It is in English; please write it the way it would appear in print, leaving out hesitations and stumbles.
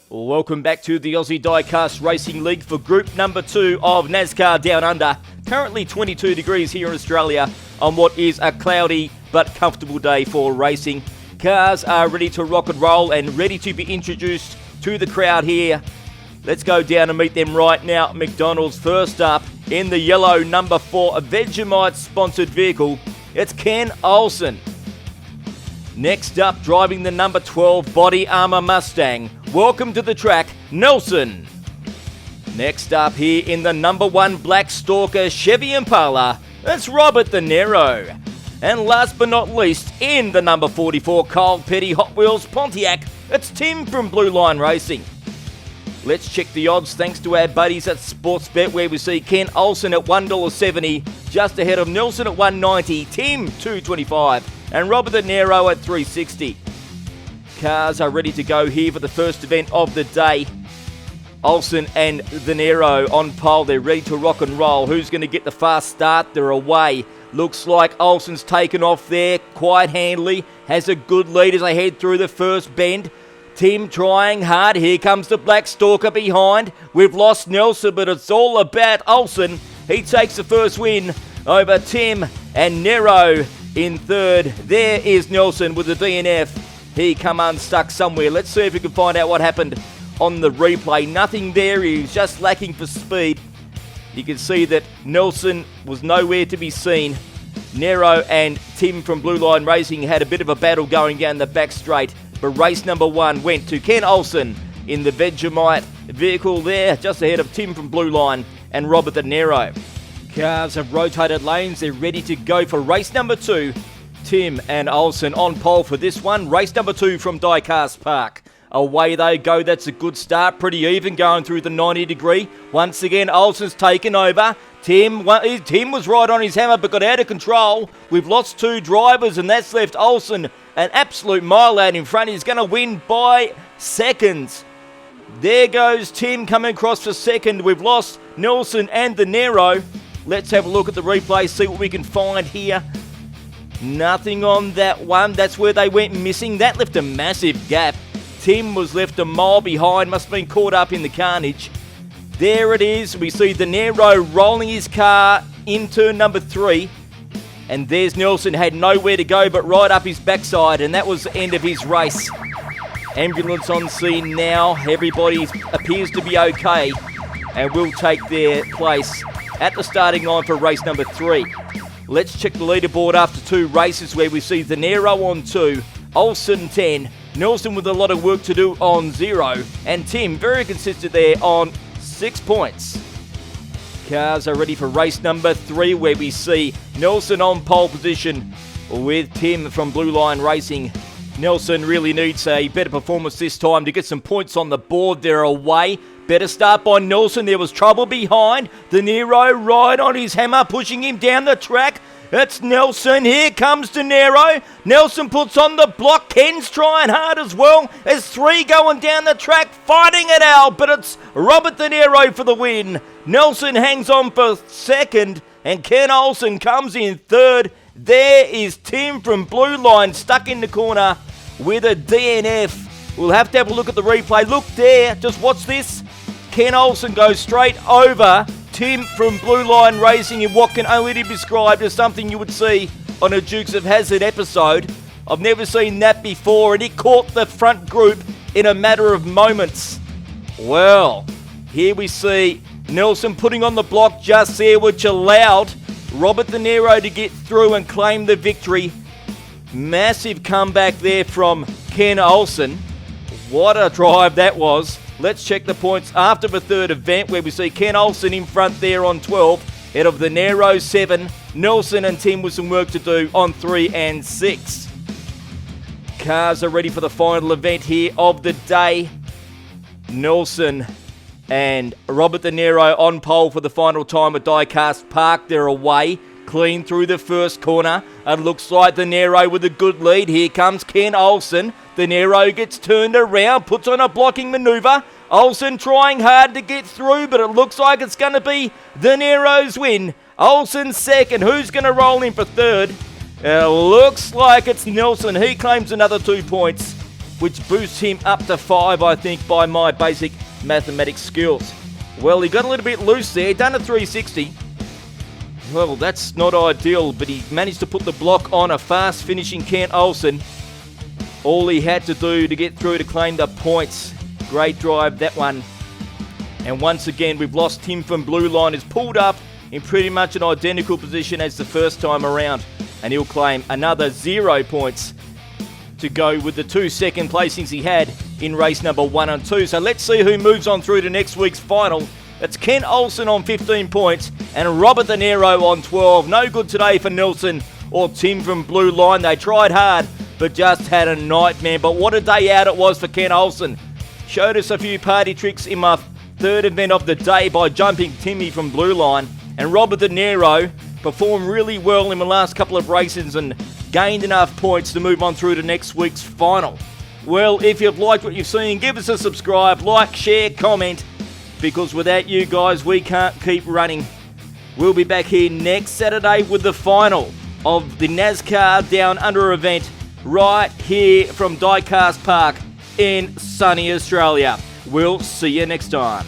Welcome back to the Aussie Diecast Racing League for Group Number 2 of NASCAR Down Under. Currently 22 degrees here in Australia on what is a cloudy but comfortable day for racing. Cars are ready to rock and roll and ready to be introduced to the crowd here. Let's go down and meet them right now. McDonald's first up in the yellow number 4 Vegemite sponsored vehicle. It's Ken Olsen. Next up, driving the number 12 Body Armour Mustang. Welcome to the track, Nelson. Next up here in the number 1 Black Stalker Chevy Impala, it's Robert the Nero. And last but not least, in the number 44 Kyle Petty Hot Wheels Pontiac, it's Tim from Blue Line Racing. Let's check the odds thanks to our buddies at Sportsbet, where we see Ken Olsen at $1.70, just ahead of Nelson at $1.90, Tim $2.25, and Robert the Nero at $3.60. Cars are ready to go here for the first event of the day. Olsen and the Nero on pole. They're ready to rock and roll. Who's going to get the fast start? They're away. Looks like Olsen's taken off there quite handily. Has a good lead as they head through the first bend. Tim trying hard. Here comes the Black Stalker behind. We've lost Nelson, but it's all about Olsen. He takes the first win over Tim and Nero in third. There is Nelson with the DNF. He come unstuck somewhere. Let's see if we can find out what happened on the replay. Nothing there. He was just lacking for speed. You can see that Nelson was nowhere to be seen. Nero and Tim from Blue Line Racing had a bit of a battle going down the back straight. But race number 1 went to Ken Olsen in the Vegemite vehicle there, just ahead of Tim from Blue Line and Robert the Nero. Cars have rotated lanes. They're ready to go for race number 2. Tim and Olsen on pole for this one. Race number 2 from Diecast Park. Away they go. That's a good start. Pretty even going through the 90 degree. Once again, Olsen's taken over. Tim was right on his hammer but got out of control. We've lost 2 drivers and that's left Olsen an absolute mile out in front. He's going to win by seconds. There goes Tim coming across for second. We've lost Nelson and the Nero. Let's have a look at the replay, see what we can find here. Nothing on that one. That's where they went missing. That left a massive gap. Tim was left a mile behind. Must have been caught up in the carnage. There it is. We see the Nero rolling his car into number 3. And there's Nelson. Had nowhere to go but right up his backside. And that was the end of his race. Ambulance on scene now. Everybody appears to be okay. And will take their place at the starting line for race number 3. Let's check the leaderboard after 2 races where we see the Nero on 2, Olsen 10, Nelson with a lot of work to do on 0, and Tim very consistent there on 6 points. Cars are ready for race number 3 where we see Nelson on pole position with Tim from Blue Line Racing. Nelson really needs a better performance this time to get some points on the board. They're away. Better start by Nelson. There was trouble behind. The Nero right on his hammer, pushing him down the track. It's Nelson. Here comes the Nero. Nelson puts on the block. Ken's trying hard as well. There's 3 going down the track, fighting it out, but it's Robert the Nero for the win. Nelson hangs on for second, and Ken Olsen comes in third. There is Tim from Blue Line stuck in the corner with a DNF. We'll have to have a look at the replay. Look there. Just watch this. Ken Olsen goes straight over Tim from Blue Line Racing in what can only be described as something you would see on a Dukes of Hazzard episode. I've never seen that before, and he caught the front group in a matter of moments. Well, here we see Nelson putting on the block just there, which allowed Robert the Nero to get through and claim the victory. Massive comeback there from Ken Olsen. What a drive that was. Let's check the points after the third event where we see Ken Olsen in front there on 12, head of the Nero 7, Nelson and Tim with some work to do on 3 and 6. Cars are ready for the final event here of the day. Nelson and Robert the Nero on pole for the final time at Diecast Park. They're away, clean through the first corner. It looks like the Nero with a good lead. Here comes Ken Olsen. The Nero gets turned around, puts on a blocking manoeuvre. Olsen trying hard to get through, but it looks like it's going to be the Nero's win Olsen second. Who's going to roll in for third? Looks like it's Nelson. He claims another 2 points, which boosts him up to 5, I think, by my basic mathematics skills. Well, he got a little bit loose there. Done a 360. Well, that's not ideal, but he managed to put the block on a fast-finishing Kent Olsen. All he had to do to get through to claim the points. Great drive, that one. And once again, we've lost Tim from Blue Line. Is pulled up in pretty much an identical position as the first time around. And he'll claim another 0 points to go with the 2 second placings he had in race number 1 and 2. So let's see who moves on through to next week's final. It's Kent Olsen on 15 points and Robert the Nero on 12. No good today for Nelson or Tim from Blue Line. They tried hard, but just had a nightmare. But what a day out it was for Kent Olsen. Showed us a few party tricks in my third event of the day by jumping Timmy from Blue Line. And Robert the Nero performed really well in the last couple of races and gained enough points to move on through to next week's final. Well, if you've liked what you've seen, give us a subscribe, like, share, comment, because without you guys, we can't keep running. We'll be back here next Saturday with the final of the Nascar Down Under event right here from Diecast Park in sunny Australia. We'll see you next time.